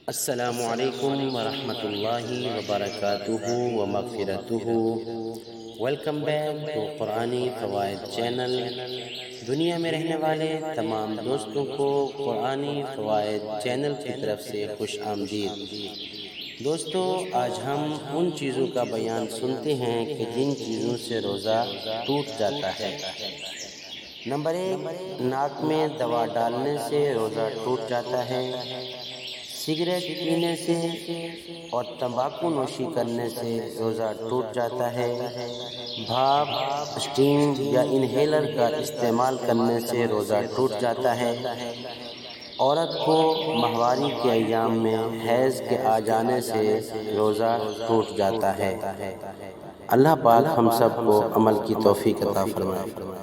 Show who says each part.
Speaker 1: السلام علیکم ورحمۃ اللہ وبرکاتہ ومغفرتہ۔ ویلکم بیک ٹو قرآنی فوائد چینل۔ دنیا میں رہنے والے تمام دوستوں کو قرآنی فوائد چینل کی طرف سے خوش آمدید۔ دوستو، آج ہم ان چیزوں کا بیان سنتے ہیں کہ جن چیزوں سے روزہ ٹوٹ جاتا ہے۔ نمبر 1، ناک میں دوا ڈالنے سے روزہ ٹوٹ جاتا ہے۔ سگریٹ پینے سے اور تمباکو نوشی کرنے سے روزہ ٹوٹ جاتا ہے۔ بھاپ، اسٹیم یا انہیلر کا استعمال کرنے سے روزہ ٹوٹ جاتا ہے۔ عورت کو ماہواری کے ایام میں حیض کے آ جانے سے روزہ ٹوٹ جاتا ہے۔ اللہ پاک ہم سب کو عمل کی توفیق عطا فرمائے۔